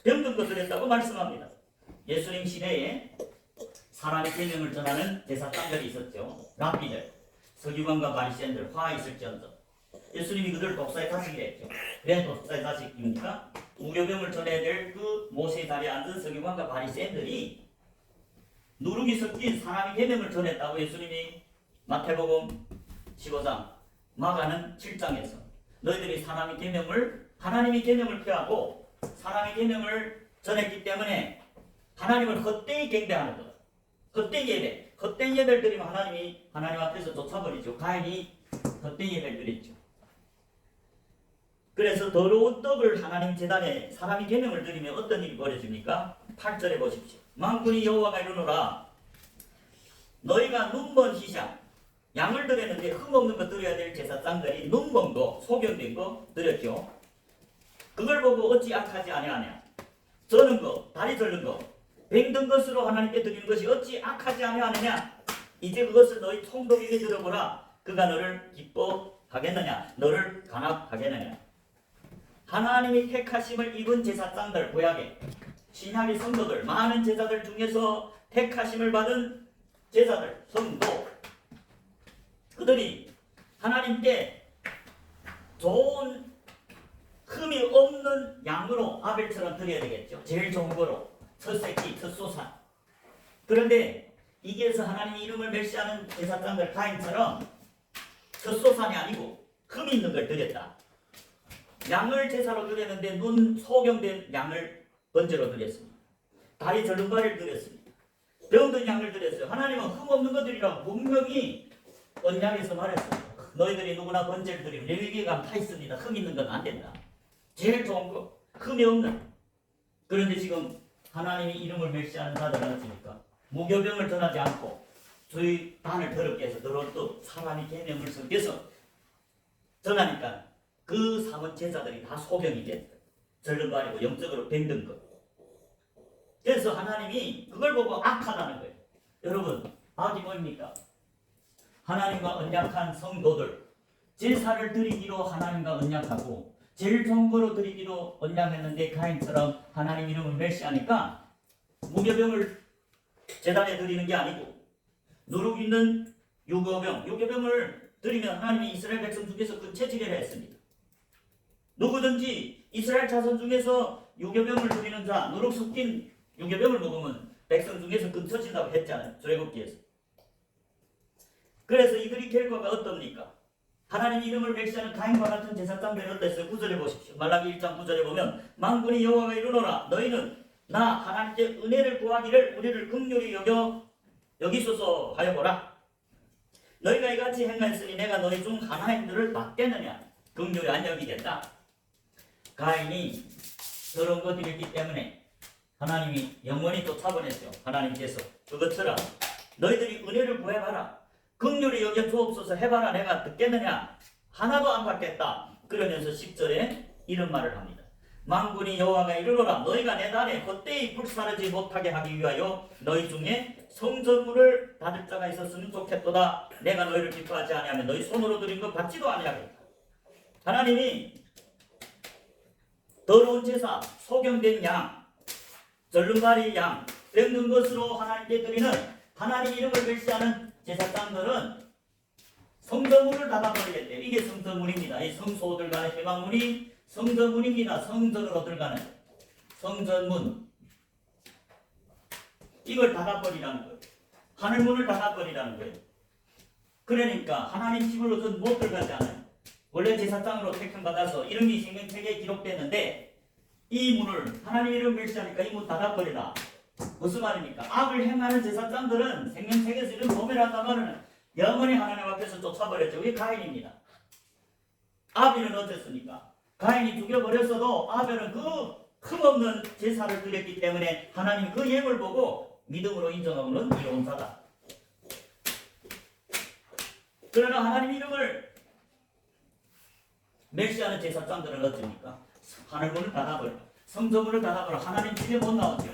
병든 것을 했다고 말씀합니다. 예수님 시대에 사람의 계명을 전하는 제사장들이 있었죠. 랍비들, 서기관과 바리새인들 화 있을지언정. 예수님이 그들 독사의 자식이라 했죠. 왜 독사의 자식입니까? 무교병을 전해야 될 그 모세의 자리에 앉은 서기관과 바리새인들이 누룩이 섞인 사람의 계명을 전했다고 예수님이 마태복음 15장, 마가는 7장에서 너희들이 사람의 계명을, 하나님의 계명을 피하고 사람의 계명을 전했기 때문에 하나님을 헛되이 경배하는 것, 헛된 예배, 헛된 예배를 드리면 하나님이 하나님 앞에서 쫓아버리죠. 가인이 헛된 예배를 드렸죠. 그래서 더러운 떡을 하나님 제단에 사람이 계명을 드리면 어떤 일이 벌어집니까? 8절에 보십시오. 만군이 여호와가 이르노라, 너희가 눈먼 희상, 양을 드렸는데 흠없는 거 드려야 될 제사장들이 눈먼 거, 소경된 거 드렸죠. 그걸 보고 어찌 악하지 아니하냐? 저는 거, 다리 절는 거, 병든 것으로 하나님께 드리는 것이 어찌 악하지 아니하느냐? 이제 그것을 너희 총독에게 들어보라. 그가 너를 기뻐하겠느냐? 너를 간합하겠느냐? 하나님이 택하심을 입은 제사장들, 구약의 신약의 성도들, 많은 제자들 중에서 택하심을 받은 제자들, 성도, 그들이 하나님께 좋은 흠이 없는 양으로 아벨처럼 드려야 되겠죠. 제일 좋은 거로 첫 새끼, 첫 소산. 그런데 이게서 하나님의 이름을 멸시하는 제사장들 가인처럼 첫 소산이 아니고 흠이 있는 걸 드렸다. 양을 제사로 드렸는데 눈 소경된 양을 번제로 드렸습니다. 다리 절름발을 드렸습니다. 병든 양을 드렸어요. 하나님은 흠없는 것들이라고 분명히 언약에서 말했어요. 너희들이 누구나 번제를 드리면 레위기가 다 있습니다. 흠 있는 건 안 된다. 제일 좋은 거, 흠이 없는. 그런데 지금 하나님의 이름을 멸시하는 자들은 어찌입니까? 무교병을 전하지 않고 저희 단을 더럽게 해서 더러운 또 사람이 계명을 섞여서 전하니까 그 삼은 제사들이 다 소경이 됐어요. 절름발이고 영적으로 병든 거. 그래서 하나님이 그걸 보고 악하다는 거예요. 여러분, 악이 뭡니까? 하나님과 언약한 성도들, 제사를 드리기로 하나님과 언약하고 제일 좋은 거로 드리기로 언약했는데 가인처럼 하나님 이름을 멸시하니까 무교병을 제단에 드리는 게 아니고 누룩 있는 유교병을 드리면 하나님이 이스라엘 백성 중에서 그 채찍을 했습니다. 누구든지 이스라엘 자손 중에서 유교병을 드리는 자, 누룩 섞인 유교병을 먹으면 백성 중에서 끊쳐진다고 했잖아요. 출애굽기에서. 그래서 이들이 결과가 어떻습니까? 하나님 이름을 멸시하는 가인과 같은 제사장들이 어땠어요? 9절에 보십시오. 말라기 1장 9절에 보면 만군의 여호와가 이르노라 너희는 나 하나님께 은혜를 구하기를 우리를 긍휼히 여기소서 하여 보라. 너희가 이같이 행하였으니 내가 너희 중 하나님들을 받겠느냐? 긍휼히 안 여기겠다. 가인이 더러운 거 드렸기 때문에 하나님이 영원히 쫓아보냈죠. 하나님께서 그것처럼 너희들이 은혜를 구해봐라. 긍휼히 여겨 주옵소서 해봐라. 내가 듣겠느냐? 하나도 안 받겠다. 그러면서 10절에 이런 말을 합니다. 만군이 여호와가 이르노라 너희가 내 날에 헛되이 불사르지 못하게 하기 위하여 너희 중에 성전문을 닫을 자가 있었으면 좋겠도다. 내가 너희를 기뻐하지 아니하면 너희 손으로 드린 것 받지도 아니하겠다. 하나님이 더러운 제사, 소경된 양, 절름발이 양, 병든 것으로 하나님께 드리는 하나님 이름을 멸시하는 제사장들은 성전문을 닫아버리겠대. 이게 성전문입니다. 이 성소들 간의 회방문이 성전문입니다. 성전으로 들어가는 성전문. 이걸 닫아버리라는 거예요. 하늘문을 닫아버리라는 거예요. 그러니까 하나님 집으로는 못 들어가지 않아요. 원래 제사장으로 택함받아서 이름이 생명책에 기록됐는데 이 문을 하나님 이름 멸시하니까 이 문 닫아버리라. 무슨 말입니까? 악을 행하는 제사장들은 생명책에서 이름 소멸한다면은 영원히 하나님 앞에서 쫓아버렸죠. 그게 가인입니다. 아벨은 어땠습니까? 가인이 죽여버렸어도 아벨은 그 흠없는 제사를 드렸기 때문에 하나님 그 예물 보고 믿음으로 인정하고는 이로운 자다. 그러나 하나님 이름을 멸시하는 제사장들은 어떻습니까? 하늘문을 닫아버려. 성전문을 닫아버려. 하나님 집에 못 나오죠.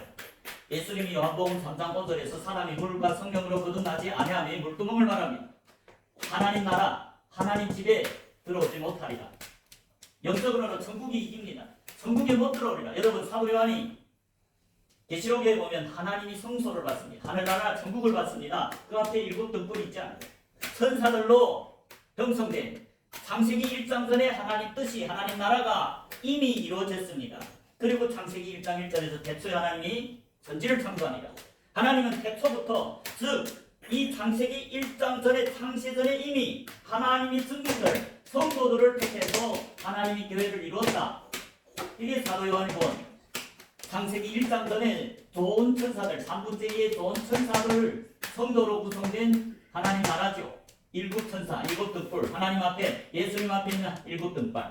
예수님이 요한복음 3장 5절에서 사람이 물과 성령으로 거듭나지 아니하면 물두멍을 말합니다. 하나님 나라, 하나님 집에 들어오지 못하리라. 영적으로는 천국이 이깁니다. 천국에 못 들어오리라. 여러분 사도 요한이 계시록에 보면 하나님이 성소를 받습니다. 하늘나라 천국을 받습니다. 그 앞에 7 등불이 있지 않아요. 천사들로 형성된 창세기 1장 전에 하나님 뜻이 하나님 나라가 이미 이루어졌습니다. 그리고 창세기 1장 1절에서 태초에 하나님이 천지를 창조합니다. 하나님은 태초부터 즉 이 창세기 1장 전에 창세 전에 이미 하나님이 승리들 성도들을 택해서 하나님이 교회를 이루었다. 이게 사도 요한이 본 창세기 1장 전에 좋은 천사들 3분의 2의 좋은 천사들 성도로 구성된 하나님 나라죠. 7 천사, 7 등불 하나님 앞에 예수님 앞에 있는 7 등불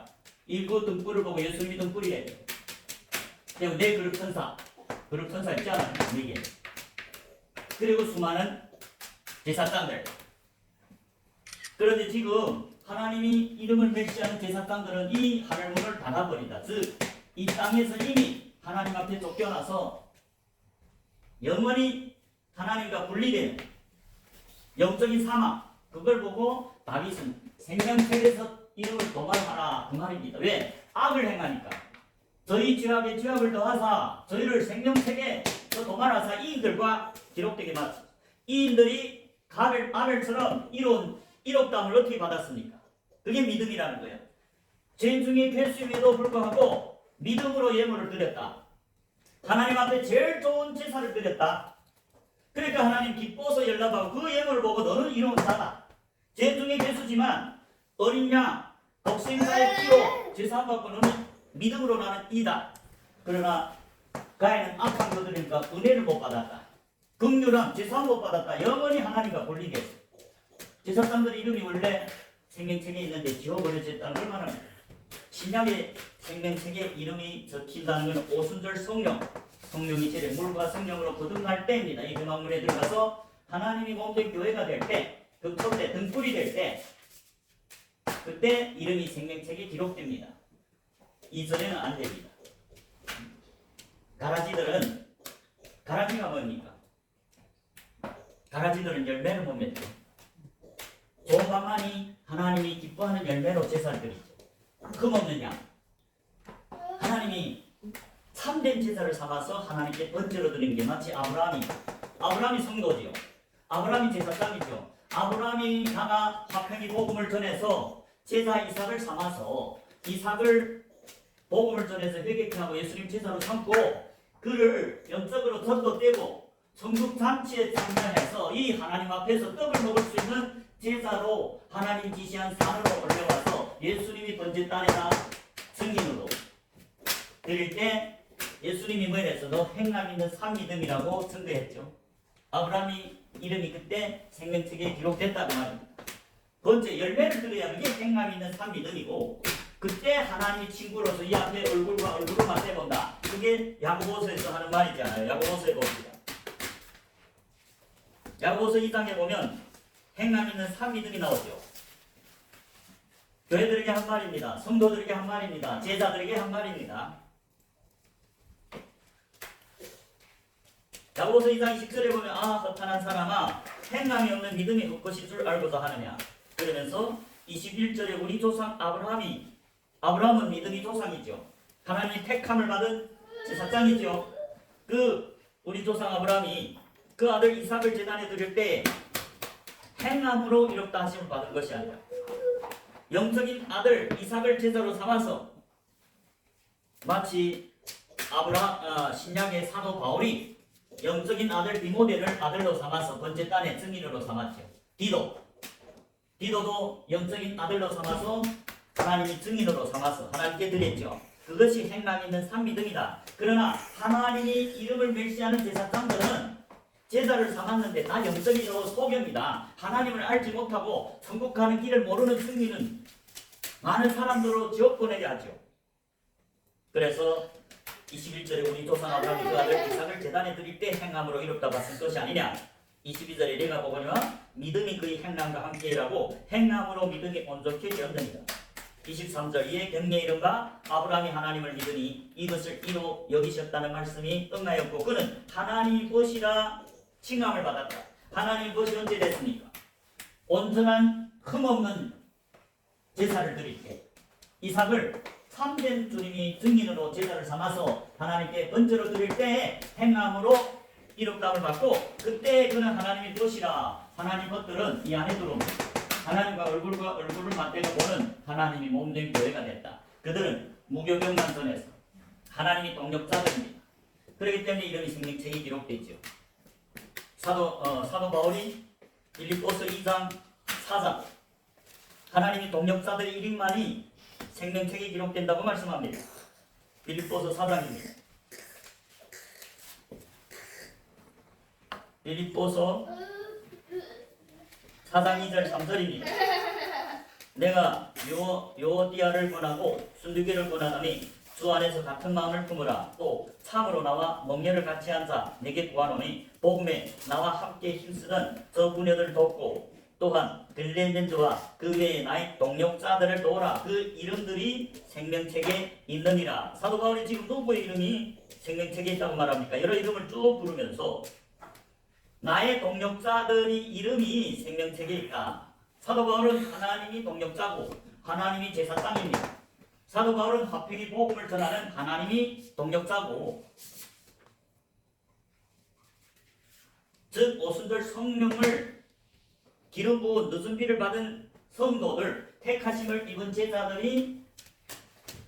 7 등불을 보고 예수님이 등불이래. 그리고 네 그룹 천사 있잖아요. 이게. 그리고 수많은 제사장들. 그런데 지금 하나님이 이름을 멸시하는 제사장들은 이 하늘문을 닫아버린다. 즉 이 땅에서 이미 하나님 앞에 쫓겨나서 영원히 하나님과 분리되는 영적인 사망. 그걸 보고 다윗은 생명책에서 이름을 도말하라 그 말입니다. 왜? 악을 행하니까. 저희 죄악에 죄악을 더하사 저희를 생명책에 도말하사 이인들과 기록되게 맞습니다. 이인들이 아벨처럼 이로운 이롭다함을 어떻게 받았습니까? 그게 믿음이라는 거예요. 죄인 중에 괴수임에도 불구하고 믿음으로 예물을 드렸다. 하나님 앞에 제일 좋은 제사를 드렸다. 그러니까 하나님 기뻐서 연락하고 그 예물을 보고 너는 이로운 자다. 죄인 중에 괴수지만 어린 양 독생자의 피로 제사 받고 너는 믿음으로 나는 이다. 그러나 가인은 악한 것들이니까 은혜를 못 받았다. 긍휼한 제사 못 받았다. 영원히 하나님과 분리돼 있어. 제사장들 이름이 원래 생명책에 있는데 지워버려졌다는 걸 말합니다. 신약의 생명책에 이름이 적힌다는 것은 오순절 성령이 제대 물과 성령으로 거듭날 때입니다. 이 회막문에 들어가서 하나님이 몸된 교회가 될 때, 그 첫째 등불이 될 때 그때 이름이 생명책에 기록됩니다. 이전에는 안 됩니다. 가라지가 뭡니까? 가라지들은 열매를 못 맺죠. 좋은 방만이 하나님이 기뻐하는 열매로 제사를 드리죠. 금없는 양. 하나님이 참된 제사를 삼아서 하나님께 번제로 드리는 게 마치 아브라함이 성도지요. 아브라함이 제사장이죠. 아브라함이 다가 화평이 복음을 전해서 제사 이삭을 삼아서 이삭을 복음을 전해서 회개케 하고 예수님 제사로 삼고 그를 영적으로 덧도떼고 성육잔치에 참여해서 이 하나님 앞에서 떡을 먹을 수 있는 제사로 하나님 지시한 산으로 올려와서 예수님이 번제 딸이나 증인으로 드릴 때 예수님이 뭐랬어? 너 행함 있는 산 믿음이라고 선거했죠. 아브라함이 이름이 그때 생명책에 기록됐다고 말입니다. 번째 열매를 드려야 하는 게 행함 있는 산 믿음이고 그때 하나님의 친구로서 이 앞에 얼굴과 얼굴을 맞대본다. 그게 야고보서에서 하는 말이잖아요. 야고보서에 봅니다. 야고보서 2장에 보면 행함 있는 산 믿음이 나오죠. 교회들에게 한 말입니다. 성도들에게 한 말입니다. 제자들에게 한 말입니다. 야고보서 2장 10절에 보면 허탄한 사람아 행함이 없는 믿음이 헛것인 줄 알고도 하느냐. 그러면서 21절에 우리 조상 아브라함은 믿음이 조상이죠. 하나님의 택함을 받은 제사장이죠. 우리 조상 아브라함이 그 아들 이삭을 제단에 드릴 때 행함으로 이롭다 하심을 받은 것이 아니라 영적인 아들 이삭을 제사로 삼아서 마치 신약의 사도 바울이 영적인 아들 디모데를 아들로 삼아서 번제단의 증인으로 삼았죠. 디도도 영적인 아들로 삼아서 하나님이 증인으로 삼아서 하나님께 드렸죠. 그것이 행함 있는 산 믿음이다. 그러나 하나님이 이름을 멸시하는 제사장들은 제사를 삼았는데 다 영적이고 소경이다. 하나님을 알지 못하고 천국 가는 길을 모르는 승리는 많은 사람들로 지옥 보내게 하죠. 그래서 21절에 우리 조상 아브라함이 그 아들 이삭을 제단에 드릴 때 행함으로 이롭다 받은 것이 아니냐. 22절에 내가 보거니와 믿음이 그의 행함과 함께 일하고 행함으로 믿음이 온전케 되었느니라. 23절 이에 경례 이른바 아브라함이 하나님을 믿으니 이것을 이로 여기셨다는 말씀이 응하였고 그는 하나님이 보시라 칭함을 받았다. 하나님이 보시 언제 됐습니까? 온전한 흠없는 제사를 드릴 때 이삭을 참된 주님이 증인으로 제사를 삼아서 하나님께 번제로 드릴 때 행함으로 이롭다함을 받고 그때 그는 하나님이 보시라 하나님 것들은 이 안에 들어옵니다. 하나님과 얼굴을 맞대고 보는 하나님이 몸된 교회가 됐다. 그들은 무교경만 전해서 하나님이 동력자들입니다. 그렇기 때문에 이름이 생명책에 기록되죠. 사도 바울이 빌립보서 2장 4장 하나님이 동력자들의 이름만이 생명책에 기록된다고 말씀합니다. 빌립보서 4장입니다. 빌립보서 4장 2절 3절입니다. 내가 요디아를 권하고 순두개를 권하노니 주 안에서 같은 마음을 품으라. 또 참으로 나와 멍에를 같이 앉아 내게 구하노니 복음에 나와 함께 힘쓰던 저 부녀들 돕고 또한 글레멘드와 그 외에 나의 동력자들을 도우라. 그 이름들이 생명책에 있느니라. 사도 바울이 지금 누구의 이름이 생명책에 있다고 말합니까? 여러 이름을 쭉 부르면서 나의 동력자들이 이름이 생명책에 있다. 사도 바울은 하나님이 동력자고 하나님이 제사장입니다. 사도 바울은 화평이 복음을 전하는 하나님이 동력자고 즉 오순절 성령을 기름 부은 늦은 비를 받은 성도들 택하심을 입은 제자들이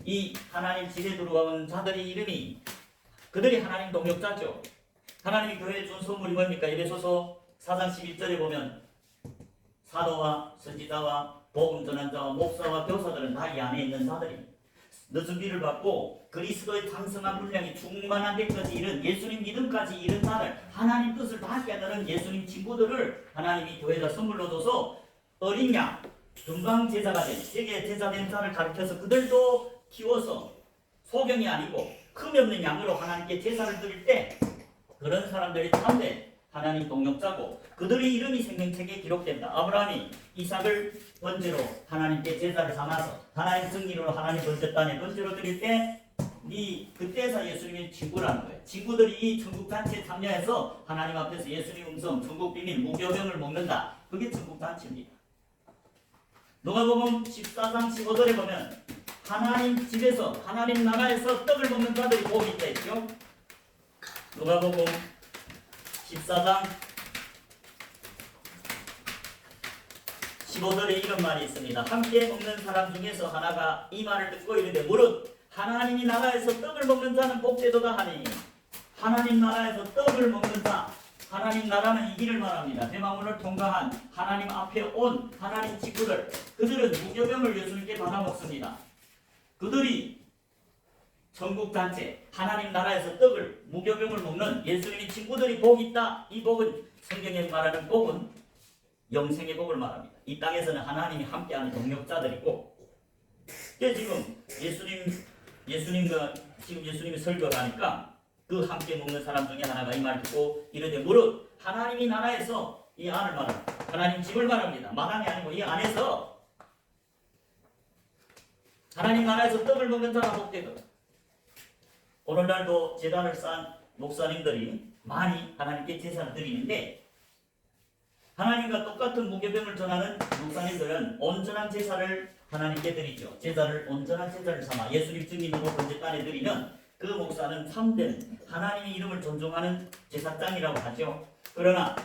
이 하나님 집에 들어온 자들의 이름이 그들이 하나님 동력자죠. 하나님이 교회에 준 선물이 뭡니까? 에베소서 4장 11절에 보면 사도와 선지자와 복음 전환자와 목사와 교사들은 다 이 안에 있는 자들입니다. 늦은 비를 받고 그리스도의 장성한 분량이 충만한 데까지 이른 예수님 믿음까지 이른 자들 하나님 뜻을 다 깨달은 예수님 친구들을 하나님이 교회에다 선물로 줘서 어린 양 금방 제자가 된 세계 제자 된 자를 가르쳐서 그들도 키워서 소경이 아니고 흠이 없는 양으로 하나님께 제사를 드릴 때 그런 사람들이 참된 하나님 동역자고 그들의 이름이 생명책에 기록된다. 아브라함이 이삭을 번제로 하나님께 제사를 삼아서 하나님 승리로 하나님 번제 땅에 번제로 드릴 때 그때서 예수님이 친구라는 거예요. 친구들이 이 천국 잔치에 참여해서 하나님 앞에서 예수님 음성, 천국 비밀, 무교병을 먹는다. 그게 천국 잔치입니다. 누가복음 14장 15절에 보면 하나님 집에서 하나님 나라에서 떡을 먹는 자들이 복이 있다 했죠. 누가복음 14장 15절에 이런 말이 있습니다. 함께 먹는 사람 중에서 하나가 이 말을 듣고 이르되 무릇 하나님이 나라에서 떡을 먹는 자는 복되도다 하니 하나님 나라에서 떡을 먹는 자 하나님 나라는 이 길을 말합니다. 대마문을 통과한 하나님 앞에 온 하나님 친구들 그들은 무교병을 예수님께 받아 먹습니다. 그들이 천국 단체 하나님 나라에서 떡을 무교병을 먹는 예수님의 친구들이 복이 있다. 이 복은 성경에 말하는 복은 영생의 복을 말합니다. 이 땅에서는 하나님이 함께하는 동역자들이고 지금 예수님과 지금 예수님이 설교를 하니까 그 함께 먹는 사람 중에 하나가 이 말을 듣고 이르되 무릇 하나님이 나라에서 이 안을 말합니다. 하나님 집을 말합니다. 마당이 아니고 이 안에서 하나님 나라에서 떡을 먹는 자가 복되거든. 오늘날도 제단을 쌓은 목사님들이 많이 하나님께 제사를 드리는데 하나님과 똑같은 무교병을 전하는 목사님들은 온전한 제사를 하나님께 드리죠. 제사를 온전한 제사를 삼아 예수님 증인으로 번제 단에 드리면 그 목사는 참된 하나님의 이름을 존중하는 제사장이라고 하죠. 그러나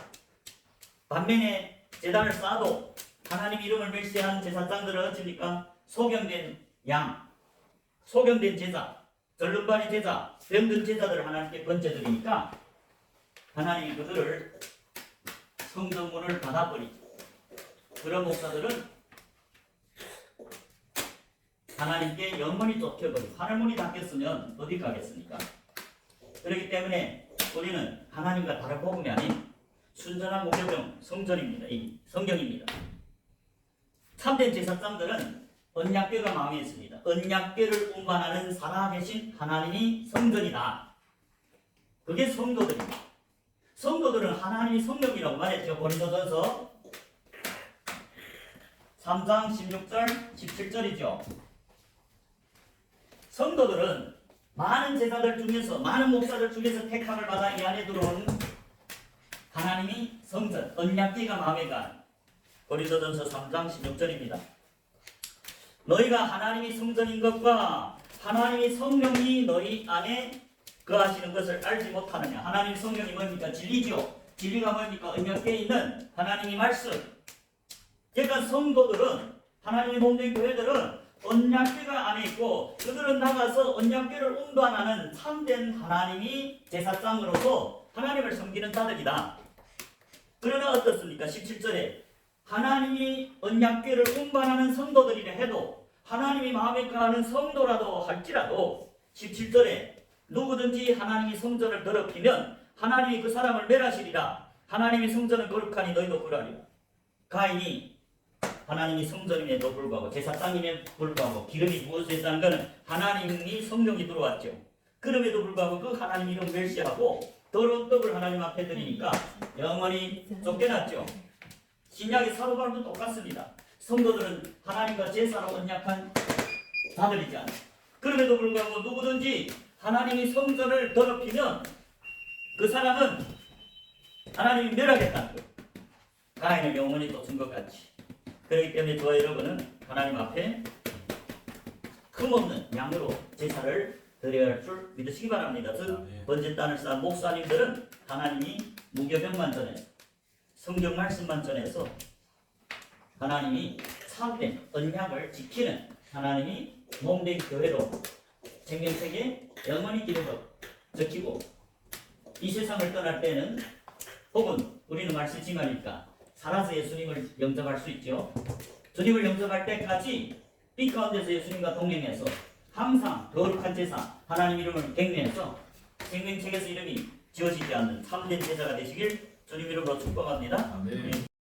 반면에 제단을 쌓아도 하나님 이름을 멸시하는 제사장들은 어찌입니까? 소경된 양, 소경된 제사, 절름발이 제사, 병든 제사들을 하나님께 번제드리니까 하나님이 그들을 성전문을 닫아버리죠. 그런 목사들은 하나님께 영원히 쫓겨버리고 하늘문이 닫혔으면 어디 가겠습니까? 그렇기 때문에 우리는 하나님과 다른 복음이 아닌 순전한 무교병 성전입니다. 이 성경입니다. 참된 제사장들은 언약궤가 마음에 있습니다. 언약궤를 운반하는 살아계신 하나님이 성전이다. 그게 성도들입니다. 성도들은 하나님이 성령이라고 말했죠. 고린도전서 3장 16절 17절이죠. 성도들은 많은 제사들 중에서 많은 목사들 중에서 택함을 받아 이 안에 들어온 하나님이 성전 언약궤가 마음에 간 고린도전서 3장 16절입니다. 너희가 하나님이 성전인 것과 하나님이 성령이 너희 안에 거하시는 것을 알지 못하느냐. 하나님 성령이 뭡니까? 진리죠. 진리가 뭡니까? 언약궤에 있는 하나님의 말씀. 그러니까 성도들은 하나님의 몸된 교회들은 언약궤가 안에 있고 그들은 나가서 언약궤를 운반하는 참된 하나님이 제사장으로서 하나님을 섬기는 자들이다. 그러나 어떻습니까? 17절에 하나님이 언약궤를 운반하는 성도들이라 해도 하나님이 마음에 거하는 성도라도 할지라도 17절에 누구든지 하나님이 성전을 더럽히면 하나님이 그 사람을 멸하시리라. 하나님이 성전을 거룩하니 너희도 그러하리라. 가인이 하나님이 성전임에도 불구하고 제사장임에도 불구하고 기름이 부어져 있다는 것은 하나님이 성령이 들어왔죠. 그럼에도 불구하고 그 하나님 이름 멸시하고 더러운 떡을 하나님 앞에 드리니까 영원히 쫓겨났죠. 신약의 사도 바울도 똑같습니다. 성도들은 하나님과 제사로 언약한 자들이지 않아요. 그럼에도 불구하고 누구든지 하나님이 성전을 더럽히면 그 사람은 하나님이 멸하겠다는 거예요. 가인을 영원히 쫓은 것 같이. 그렇기 때문에 저와 여러분은 하나님 앞에 흠없는 양으로 제사를 드려야 할 줄 믿으시기 바랍니다. 즉 번제단을 쌓은 목사님들은 하나님이 무교병만 전해서 성경 말씀만 전해서 하나님이 참된 언약을 지키는 하나님이 몸된 교회로 생명책에 영원히 기록하고 적히고 이 세상을 떠날 때는 혹은 우리는 말씀지마니까 살아서 예수님을 영접할 수 있죠. 주님을 영접할 때까지 빛 가운데서 예수님과 동행해서 항상 거룩한 제사 하나님 이름을 경외해서 생명책에서 이름이 지워지지 않는 참된 제사가 되시길 주님 이름으로 축복합니다. 아멘.